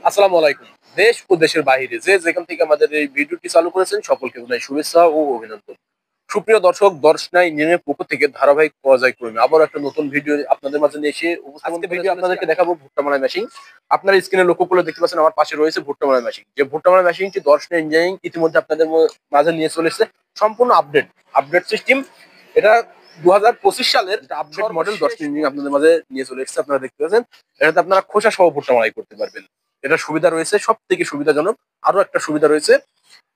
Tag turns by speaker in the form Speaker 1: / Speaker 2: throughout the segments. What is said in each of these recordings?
Speaker 1: আসসালামু আলাইকুম। দেশ ও দেশের বাইরে যে যেখান থেকে আমাদের এই ভিডিওটি চালু করেছেন সকলকে জানাই শুভেচ্ছা ও অভিনন্দন। সুপ্রিয় দর্শক, দর্শনা ইঞ্জিনিয়ারের পক্ষ থেকে ধারাবাহিক পর্যায়ক্রমে আবারও একটা নতুন ভিডিও আপনাদের মাঝে নিয়ে এসে উপস্থাপন আজকে ভিডিও আপনাদেরকে দেখাবো ভুট্টা মারাই মেশিন। আপনারা স্ক্রিনে লক্ষ্য করলে দেখতে পাচ্ছেন আমার পাশে রয়েছে ভুট্টা মারাই মেশিন। যে ভুট্টা মারাই মেশিনটি দর্শনা ইঞ্জিনিয়ারিং ইতিমধ্যে আপনাদের মাঝে নিয়ে চলে এসেছে সম্পূর্ণ আপডেট সিস্টেম। এটা 2025 সালের আপডেট মডেল দর্শনা ইঞ্জিনিয়ারিং আপনাদের মাঝে নিয়ে চলে এসেছে। আপনারা দেখতে পাচ্ছেন এটাতে আপনারা খোসা সহ ভুট্টা মারাই করতে পারবেন। এটা সুবিধা রয়েছে, সব থেকে সুবিধাজনক। আরো একটা সুবিধা রয়েছে,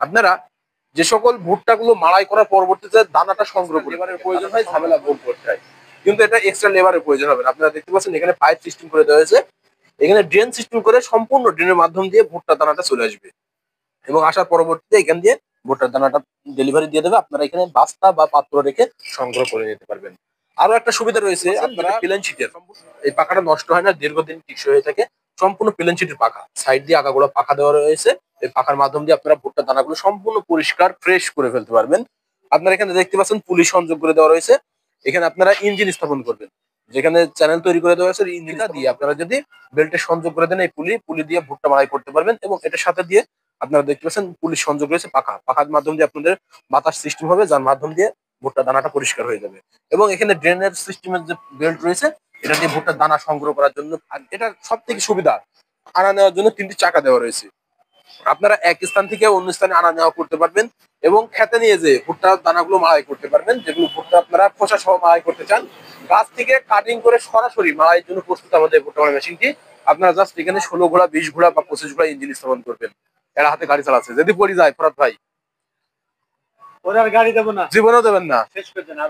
Speaker 1: আপনারা যে সকল ভুট্টা গুলো মাড়াই করার পরবর্তীতে দানাটা সংগ্রহ করে লেবারের প্রয়োজন হয়, ঝামেলা ভোগ করতে হয়, কিন্তু এটা এক্সট্রা লেবারের প্রয়োজন হবে না। আপনারা দেখতে পাচ্ছেন এখানে পাইপ সিস্টেম করে দেওয়া হয়েছে, এখানে ড্রেন সিস্টেম করে সম্পূর্ণ ড্রেনের মাধ্যম দিয়ে ভুট্টা দানাটা চলে আসবে এবং আসার পরবর্তীতে এখান দিয়ে ভুট্টার দানাটা ডেলিভারি দিয়ে দেবে। আপনারা এখানে বস্তা বা পাত্র রেখে সংগ্রহ করে নিতে পারবেন। আরো একটা সুবিধা রয়েছে, আপনারা প্লেন শিটের এই পাখাটা নষ্ট হয় না, দীর্ঘদিন টিকসই হয়ে থাকে। সম্পূর্ণ প্লেন শিটের পাখা, সাইড দিয়ে আগাগোড়া পাখা দেওয়া রয়েছে। এই পাখার মাধ্যম দিয়ে আপনারা ভুট্টার দানাগুলো সম্পূর্ণ পরিষ্কার ফ্রেশ করে ফেলতে পারবেন। আপনারা এখানে দেখতে পাচ্ছেন পুলি সংযোগ করে দেওয়া রয়েছে। এখানে আপনারা ইঞ্জিন স্থাপন করবেন, যেখানে চ্যানেল তৈরি করে দেওয়া হয়েছে, ইঞ্জিনটা দিয়ে আপনারা যদি বেল্টে সংযোগ করে দেন এই পুলি দিয়ে ভুট্টা মাড়াই করতে পারবেন। এবং এটার সাথে দিয়ে আপনারা দেখতে পাচ্ছেন পুলিশ সংযোগ রয়েছে পাখার মাধ্যম দিয়ে আপনাদের বাতাস সিস্টেম হবে, যার মাধ্যম দিয়ে ভুট্টা দানাটা পরিষ্কার হয়ে যাবে। এবং এখানে ড্রেনের সিস্টেমের যে বেল্ট রয়েছে, এটা দিয়ে ভুট্টার দানা সংগ্রহ করার জন্য। আর এটা সব থেকে সুবিধা, আনা নেওয়ার জন্য 3টি চাকা দেওয়া রয়েছে। আপনারা এক স্থান থেকে অন্য স্থানে আনা নেওয়া করতে পারবেন এবং খেতে নিয়ে যে ভুট্টার দানাগুলো মাড়াই করতে পারবেন। যেগুলো ভুট্টা আপনারা খোসা সহ মাড়াই করতে চান, গাছ থেকে কাটিং করে সরাসরি মাড়াইয়ের জন্য প্রস্তুত আমাদের ভুট্টা মাড়াই মেশিনটি। আপনারা জাস্ট এখানে 16 ঘোড়া, 20 ঘোড়া বা 25 ঘোড়া ইঞ্জিন স্থাপন করবেন। এরা হাতে গাড়ি চালাচ্ছে, যদি পড়ে যায় ফরাত ভাই,
Speaker 2: ওরা আর গাড়ি দেবো না,
Speaker 1: জীবনেও দেবেন না।
Speaker 2: শেষ করছে না।